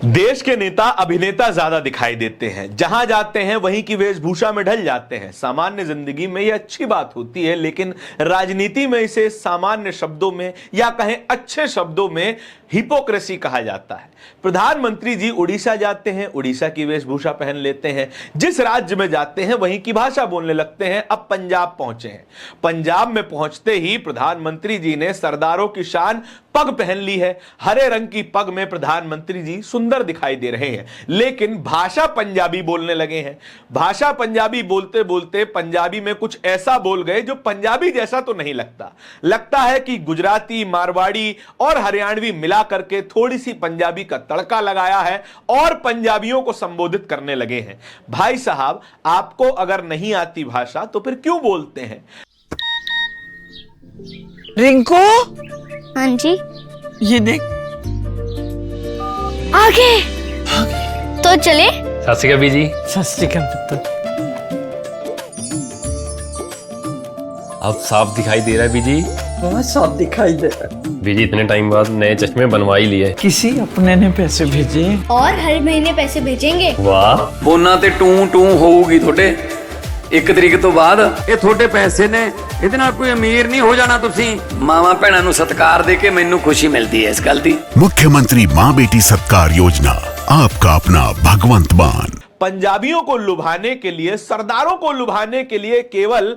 देश के नेता अभिनेता ज्यादा दिखाई देते हैं, जहां जाते हैं वहीं की वेशभूषा में ढल जाते हैं। सामान्य जिंदगी में यह अच्छी बात होती है, लेकिन राजनीति में इसे सामान्य शब्दों में या कहें अच्छे शब्दों में हिपोक्रेसी कहा जाता है। प्रधानमंत्री जी उड़ीसा जाते हैं, उड़ीसा की वेशभूषा पहन लेते हैं। जिस राज्य में जाते हैं वहीं की भाषा बोलने लगते हैं। अब पंजाब पहुंचे हैं। पंजाब में पहुंचते ही प्रधानमंत्री जी ने सरदारों की शान पग पहन ली है। हरे रंग की पग में प्रधानमंत्री जी सुंदर दिखाई दे रहे हैं, लेकिन भाषा पंजाबी बोलने लगे हैं। भाषा पंजाबी बोलते बोलते पंजाबी में कुछ ऐसा बोल गए जो पंजाबी जैसा तो नहीं लगता। लगता है कि गुजराती, मारवाड़ी और हरियाणवी मिला करके थोड़ी सी पंजाबी का तड़का लगाया है और पंजाबियों को संबोधित करने लगे हैं। भाई साहब, आपको अगर नहीं आती भाषा तो फिर क्यों बोलते हैं? रिंकू, हाँ जी, ये देख आगे तो चले। सत श्री अकाल बीजी। सत श्री अकाल पुत्र। अब साफ दिखाई दे रहा है बीजी। बहुत साफ दिखाई दे रहा है। बीजी इतने टाइम बाद नए चश्मे बनवा ही लिए। किसी अपने ने पैसे भेजे और हर महीने पैसे भेजेंगे। वाह, ਫੋਨਾਂ ਤੇ ਟੂ ਟੂ ਹੋਊਗੀ ਤੁਹਾਡੇ 1 ਤਰੀਕ ਤੋਂ ਬਾਅਦ। ਇਹ ਤੁਹਾਡੇ ਪੈਸੇ ਨੇ, ਇਹਦੇ ਨਾਲ ਕੋਈ ਅਮੀਰ ਨਹੀਂ ਹੋ ਜਾਣਾ ਤੁਸੀਂ। ਮਾਵਾਂ ਭੈਣਾਂ ਨੂੰ ਸਤਿਕਾਰ ਦੇ ਕੇ ਮੈਨੂੰ ਖੁਸ਼ੀ ਮਿਲਦੀ ਹੈ ਇਸ ਗੱਲ ਦੀ। मुख्यमंत्री माँ बेटी सत्कार योजना, आपका अपना भगवंत मान। पंजाबियों को लुभाने के लिए, सरदारों को लुभाने के लिए केवल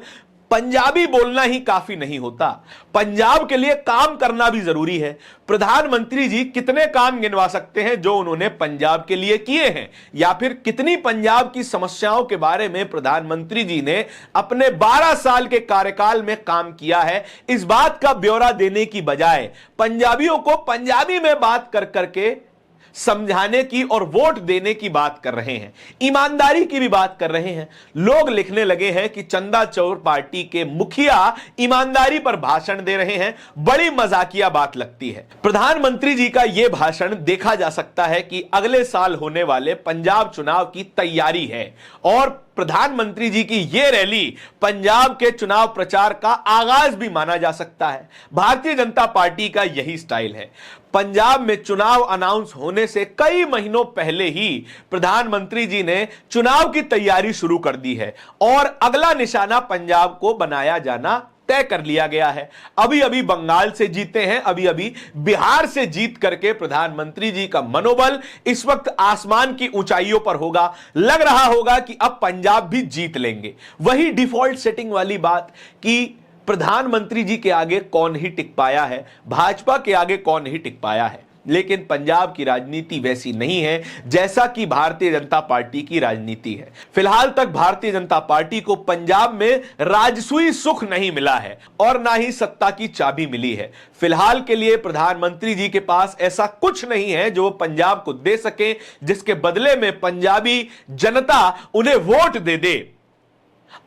पंजाबी बोलना ही काफी नहीं होता। पंजाब के लिए काम करना भी जरूरी है। प्रधानमंत्री जी कितने काम गिनवा सकते हैं जो उन्होंने पंजाब के लिए किए हैं, या फिर कितनी पंजाब की समस्याओं के बारे में प्रधानमंत्री जी ने अपने 12 साल के कार्यकाल में काम किया है। इस बात का ब्यौरा देने की बजाय पंजाबियों को पंजाबी में बात कर करके समझाने की और वोट देने की बात कर रहे हैं। ईमानदारी की भी बात कर रहे हैं। लोग लिखने लगे हैं कि चंदा चौर पार्टी के मुखिया ईमानदारी पर भाषण दे रहे हैं। बड़ी मजाकिया बात लगती है। प्रधानमंत्री जी का यह भाषण देखा जा सकता है कि अगले साल होने वाले पंजाब चुनाव की तैयारी है, और प्रधानमंत्री जी की यह रैली पंजाब के चुनाव प्रचार का आगाज भी माना जा सकता है। भारतीय जनता पार्टी का यही स्टाइल है। पंजाब में चुनाव अनाउंस होने से कई महीनों पहले ही प्रधानमंत्री जी ने चुनाव की तैयारी शुरू कर दी है और अगला निशाना पंजाब को बनाया जाना तय कर लिया गया है। अभी अभी बंगाल से जीते हैं, अभी अभी बिहार से जीत करके प्रधानमंत्री जी का मनोबल इस वक्त आसमान की ऊंचाइयों पर होगा। लग रहा होगा कि अब पंजाब भी जीत लेंगे। वही डिफॉल्ट सेटिंग वाली बात कि प्रधानमंत्री जी के आगे कौन ही टिक पाया है, भाजपा के आगे कौन ही टिक पाया है। लेकिन पंजाब की राजनीति वैसी नहीं है जैसा कि भारतीय जनता पार्टी की राजनीति है। फिलहाल तक भारतीय जनता पार्टी को पंजाब में राजसूई सुख नहीं मिला है और ना ही सत्ता की चाबी मिली है। फिलहाल के लिए प्रधानमंत्री जी के पास ऐसा कुछ नहीं है जो वो पंजाब को दे सके, जिसके बदले में पंजाबी जनता उन्हें वोट दे दे।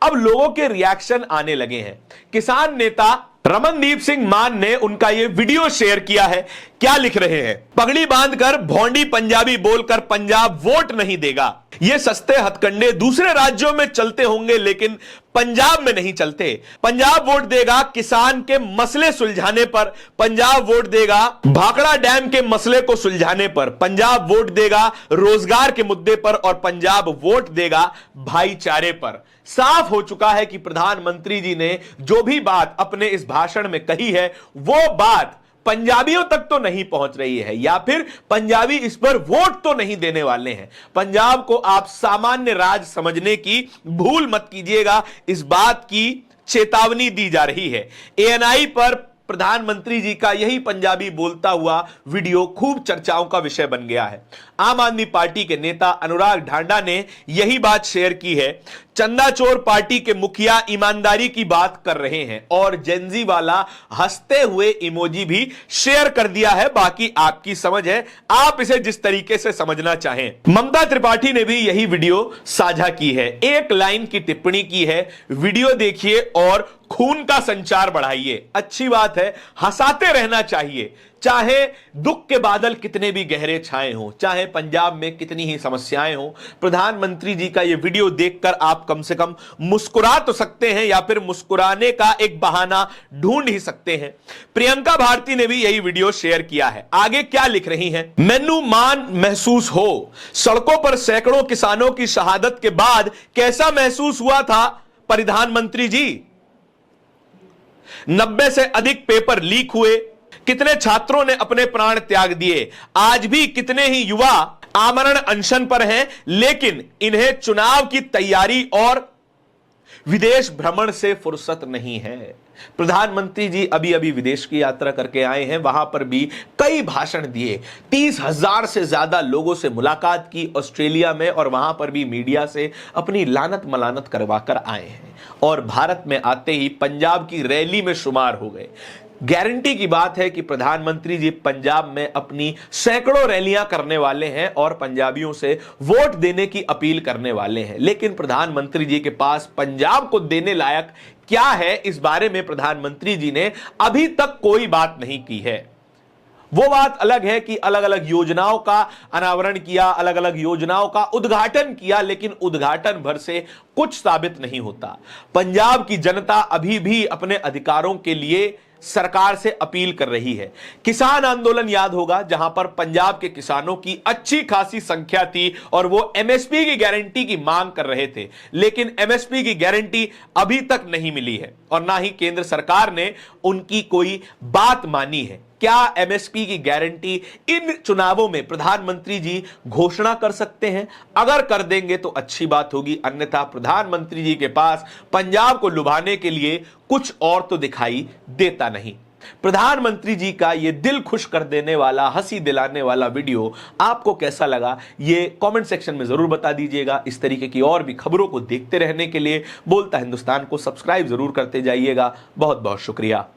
अब लोगों के रिएक्शन आने लगे हैं। किसान नेता रमनदीप सिंह मान ने उनका यह वीडियो शेयर किया है। क्या लिख रहे हैं? पगड़ी बांधकर भोंडी पंजाबी बोलकर पंजाब वोट नहीं देगा। ये सस्ते हथकंडे दूसरे राज्यों में चलते होंगे, लेकिन पंजाब में नहीं चलते। पंजाब वोट देगा किसान के मसले सुलझाने पर, पंजाब वोट देगा भाखड़ा डैम के मसले को सुलझाने पर, पंजाब वोट देगा रोजगार के मुद्दे पर, और पंजाब वोट देगा भाईचारे पर। साफ हो चुका है कि प्रधानमंत्री जी ने जो भी बात अपने इस भाषण में कही है वो बात पंजाबियों तक तो नहीं पहुंच रही है, या फिर पंजाबी इस पर वोट तो नहीं देने वाले हैं। पंजाब को आप सामान्य राज्य समझने की भूल मत कीजिएगा, इस बात की चेतावनी दी जा रही है। एएनआई पर प्रधानमंत्री जी का यही पंजाबी बोलता हुआ वीडियो खूब चर्चाओं का विषय बन गया है। आम आदमी पार्टी के नेता अनुराग ढांडा ने यही बात शेयर की है। चंदा चोर पार्टी के मुखिया ईमानदारी की बात कर रहे हैं और जेंजी वाला हंसते हुए इमोजी भी शेयर कर दिया है। बाकी आपकी समझ है, आप इसे जिस तरीके से समझना चाहें। ममता त्रिपाठी ने भी यही वीडियो साझा की है। एक लाइन की टिप्पणी की है। वीडियो देखिए और खून का संचार बढ़ाइए। अच्छी बात है, हंसाते रहना चाहिए, चाहे दुख के बादल कितने भी गहरे छाए हों, चाहे पंजाब में कितनी ही समस्याएं हों। प्रधानमंत्री जी का यह वीडियो देखकर आप कम से कम मुस्कुरा तो सकते हैं, या फिर मुस्कुराने का एक बहाना ढूंढ ही सकते हैं। प्रियंका भारती ने भी यही वीडियो शेयर किया है। आगे क्या लिख रही हैं? मैनू मान महसूस हो, सड़कों पर सैकड़ों किसानों की शहादत के बाद कैसा महसूस हुआ था प्रधानमंत्री जी? 90 से अधिक पेपर लीक हुए, कितने छात्रों ने अपने प्राण त्याग दिए, आज भी कितने ही युवा आमरण अनशन पर हैं, लेकिन इन्हें चुनाव की तैयारी और विदेश भ्रमण से फुर्सत नहीं है। प्रधानमंत्री जी अभी अभी विदेश की यात्रा करके आए हैं, वहां पर भी कई भाषण दिए, 30,000 से ज्यादा लोगों से मुलाकात की ऑस्ट्रेलिया में, और वहां पर भी मीडिया से अपनी लानत मलानत करवाकर आए हैं, और भारत में आते ही पंजाब की रैली में शुमार हो गए। गारंटी की बात है कि प्रधानमंत्री जी पंजाब में अपनी सैकड़ों रैलियां करने वाले हैं और पंजाबियों से वोट देने की अपील करने वाले हैं। लेकिन प्रधानमंत्री जी के पास पंजाब को देने लायक क्या है, इस बारे में प्रधानमंत्री जी ने अभी तक कोई बात नहीं की है। वो बात अलग है कि अलग अलग योजनाओं का अनावरण किया, अलग अलग योजनाओं का उद्घाटन किया, लेकिन उद्घाटन भर से कुछ साबित नहीं होता। पंजाब की जनता अभी भी अपने अधिकारों के लिए सरकार से अपील कर रही है। किसान आंदोलन याद होगा, जहां पर पंजाब के किसानों की अच्छी खासी संख्या थी और वो एमएसपी की गारंटी की मांग कर रहे थे, लेकिन एमएसपी की गारंटी अभी तक नहीं मिली है और ना ही केंद्र सरकार ने उनकी कोई बात मानी है। क्या एमएसपी की गारंटी इन चुनावों में प्रधानमंत्री जी घोषणा कर सकते हैं? अगर कर देंगे तो अच्छी बात होगी, अन्यथा प्रधानमंत्री जी के पास पंजाब को लुभाने के लिए कुछ और तो दिखाई देता नहीं। प्रधानमंत्री जी का यह दिल खुश कर देने वाला, हंसी दिलाने वाला वीडियो आपको कैसा लगा, ये कमेंट सेक्शन में जरूर बता दीजिएगा। इस तरीके की और भी खबरों को देखते रहने के लिए बोलता हिंदुस्तान को सब्सक्राइब जरूर करते जाइएगा। बहुत बहुत शुक्रिया।